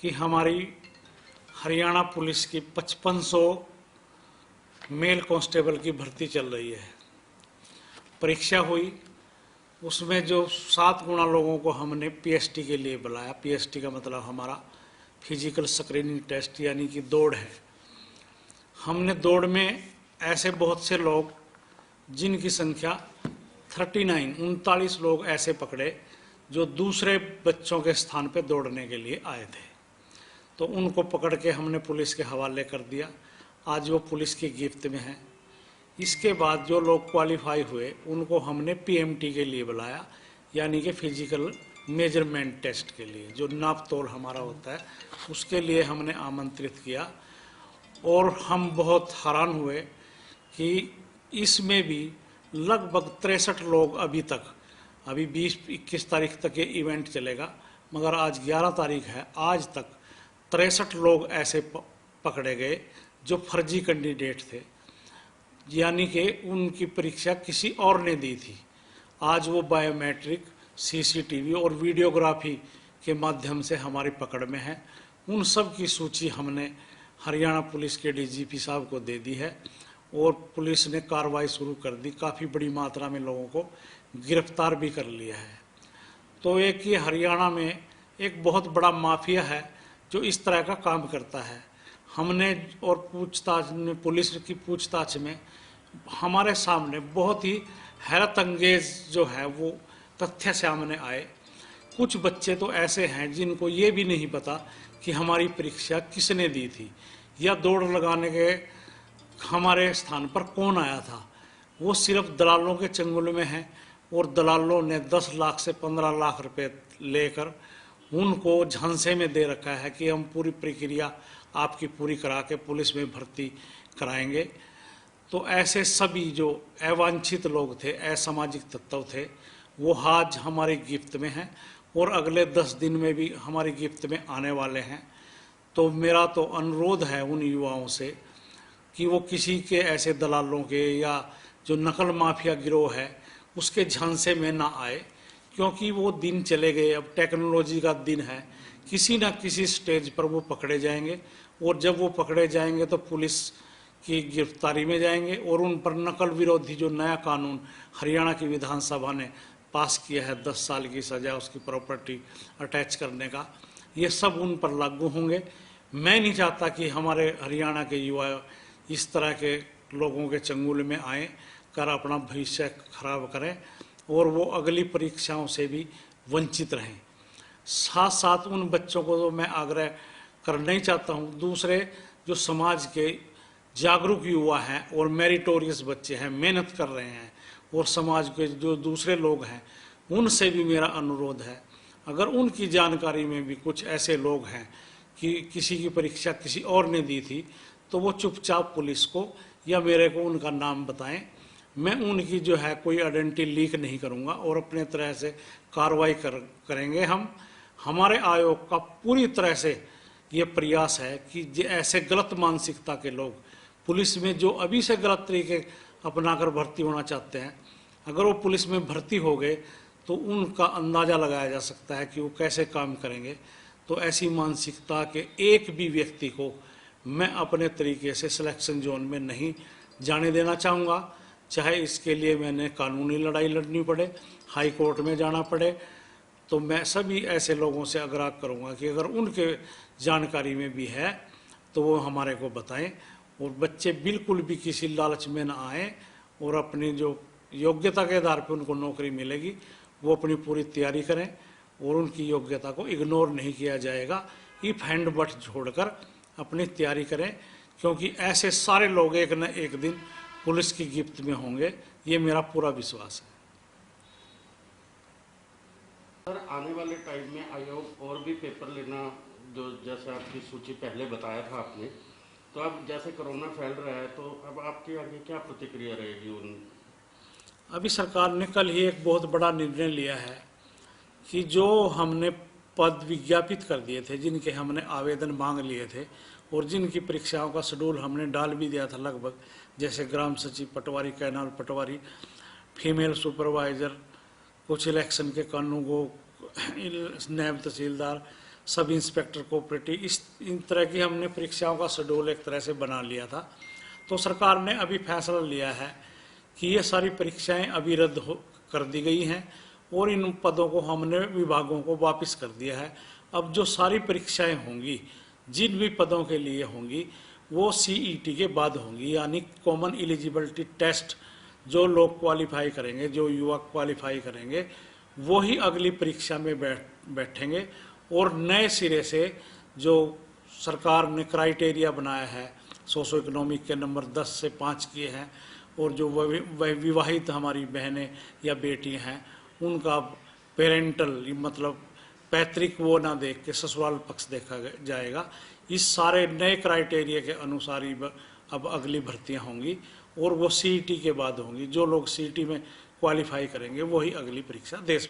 कि हमारी हरियाणा पुलिस की 5500 मेल कांस्टेबल की भर्ती चल रही है। परीक्षा हुई, उसमें जो 7 गुना लोगों को हमने पीएसटी के लिए बुलाया। पीएसटी का मतलब हमारा फिजिकल स्क्रीनिंग टेस्ट यानी कि दौड़ है। हमने दौड़ में ऐसे बहुत से लोग जिनकी संख्या 39 लोग ऐसे पकड़े जो दूसरे बच्चों के स्थान पे दौड़ने के लिए आए थे, तो उनको पकड़ के हमने पुलिस के हवाले कर दिया। आज वो पुलिस की गिरफ्त में है। इसके बाद जो लोग क्वालिफाई हुए उनको हमने पीएमटी के लिए बुलाया, यानी कि फिजिकल मेजरमेंट टेस्ट के लिए, जो नाप तोल हमारा होता है उसके लिए हमने आमंत्रित किया। और हम बहुत हैरान हुए कि इसमें भी लगभग 63 लोग अभी 20-21 तारीख तक ये इवेंट चलेगा, मगर आज 11 तारीख है, आज तक 63 लोग ऐसे पकड़े गए जो फर्जी कैंडिडेट थे, यानी कि उनकी परीक्षा किसी और ने दी थी। आज वो बायोमेट्रिक, सीसीटीवी और वीडियोग्राफी के माध्यम से हमारी पकड़ में है। उन सब की सूची हमने हरियाणा पुलिस के डीजीपी साहब को दे दी है और पुलिस ने कार्रवाई शुरू कर दी। काफ़ी बड़ी मात्रा में लोगों को गिरफ्तार भी कर लिया है। तो एक ये हरियाणा में एक बहुत बड़ा माफिया है जो इस तरह का काम करता है। हमने और पूछताछ में, पुलिस की पूछताछ में हमारे सामने बहुत ही हैरत अंगेज जो है वो तथ्य सामने आए। कुछ बच्चे तो ऐसे हैं जिनको ये भी नहीं पता कि हमारी परीक्षा किसने दी थी या दौड़ लगाने के हमारे स्थान पर कौन आया था। वो सिर्फ दलालों के चंगुल में हैं और दलालों ने 10 लाख से 15 लाख रुपए लेकर उनको झांसे में दे रखा है कि हम पूरी प्रक्रिया आपकी पूरी करा के पुलिस में भर्ती कराएंगे। तो ऐसे सभी जो अवांछित लोग थे, असामाजिक तत्व थे, वो आज हमारी गिरफ्त में हैं और अगले 10 दिन में भी हमारी गिरफ्त में आने वाले हैं। तो मेरा तो अनुरोध है उन युवाओं से कि वो किसी के ऐसे दलालों के या जो नकल माफिया गिरोह है उसके झांसे में ना आए, क्योंकि वो दिन चले गए। अब टेक्नोलॉजी का दिन है, किसी न किसी स्टेज पर वो पकड़े जाएंगे और जब वो पकड़े जाएंगे तो पुलिस की गिरफ्तारी में जाएंगे और उन पर नकल विरोधी जो नया कानून हरियाणा की विधानसभा ने पास किया है 10 साल की सज़ा उसकी प्रॉपर्टी अटैच करने का, ये सब उन पर लागू होंगे। मैं नहीं चाहता कि हमारे हरियाणा के युवा इस तरह के लोगों के चंगुल में आए कर अपना भविष्य खराब करें और वो अगली परीक्षाओं से भी वंचित रहें। साथ साथ उन बच्चों को तो मैं आग्रह करना ही चाहता हूँ, दूसरे जो समाज के जागरूक युवा हैं और मेरिटोरियस बच्चे हैं, मेहनत कर रहे हैं, और समाज के जो दूसरे लोग हैं उनसे भी मेरा अनुरोध है, अगर उनकी जानकारी में भी कुछ ऐसे लोग हैं कि किसी की परीक्षा किसी और ने दी थी, तो वो चुपचाप पुलिस को या मेरे को उनका नाम बताएं। मैं उनकी जो है कोई आइडेंटिटी लीक नहीं करूंगा और अपने तरह से कार्रवाई करेंगे। हम हमारे आयोग का पूरी तरह से ये प्रयास है कि ऐसे गलत मानसिकता के लोग पुलिस में जो अभी से गलत तरीके अपनाकर भर्ती होना चाहते हैं, अगर वो पुलिस में भर्ती हो गए तो उनका अंदाज़ा लगाया जा सकता है कि वो कैसे काम करेंगे। तो ऐसी मानसिकता के एक भी व्यक्ति को मैं अपने तरीके से सिलेक्शन जोन में नहीं जाने देना चाहूँगा, चाहे इसके लिए मैंने कानूनी लड़ाई लड़नी पड़े, हाई कोर्ट में जाना पड़े। तो मैं सभी ऐसे लोगों से आग्रह करूँगा कि अगर उनके जानकारी में भी है तो वो हमारे को बताएं और बच्चे बिल्कुल भी किसी लालच में ना आए और अपनी जो योग्यता के आधार पर उनको नौकरी मिलेगी वो अपनी पूरी तैयारी करें और उनकी योग्यता को इग्नोर नहीं किया जाएगा। इफ हैंड बट छोड़कर अपनी तैयारी करें, क्योंकि ऐसे सारे लोग एक न एक दिन पुलिस की गिरफ्त में होंगे, ये मेरा पूरा विश्वास है। सर, आने वाले टाइम में आयोग और भी पेपर लेना, जो जैसे आपकी सूची पहले बताया था आपने, तो अब जैसे कोरोना फैल रहा है तो अब आपकी आगे क्या प्रतिक्रिया रहेगी उन? अभी सरकार ने कल ही एक बहुत बड़ा निर्णय लिया है कि जो हमने पद विज्ञापित कर दिए थे, जिनके हमने आवेदन मांग लिए थे और जिनकी परीक्षाओं का शेड्यूल हमने डाल भी दिया था लगभग, जैसे ग्राम सचिव पटवारी, कैनाल पटवारी, फीमेल सुपरवाइज़र, कुछ इलेक्शन के कानूनगो, नायब तहसीलदार, सब इंस्पेक्टर कोऑपरेटिव, इस इन तरह की हमने परीक्षाओं का शेड्यूल एक तरह से बना लिया था। तो सरकार ने अभी फैसला लिया है कि ये सारी परीक्षाएं अभी रद्द कर दी गई हैं और इन पदों को हमने विभागों को वापस कर दिया है। अब जो सारी परीक्षाएं होंगी, जिन भी पदों के लिए होंगी, वो सीईटी के बाद होंगी, यानी कॉमन एलिजिबिलिटी टेस्ट। जो लोग क्वालिफाई करेंगे, जो युवा क्वालिफाई करेंगे, वो ही अगली परीक्षा में बैठेंगे और नए सिरे से जो सरकार ने क्राइटेरिया बनाया है, सोशो इकोनॉमिक के नंबर 10 से 5 किए हैं, और जो विवाहित हमारी बहनें या बेटियां हैं, उनका पेरेंटल मतलब पैतृक वो ना देख के ससुराल पक्ष देखा जाएगा। इस सारे नए क्राइटेरिया के अनुसार ही अब अगली भर्तियां होंगी और वो सीईटी के बाद होंगी। जो लोग सीईटी में क्वालिफाई करेंगे वही अगली परीक्षा दे सकते हैं।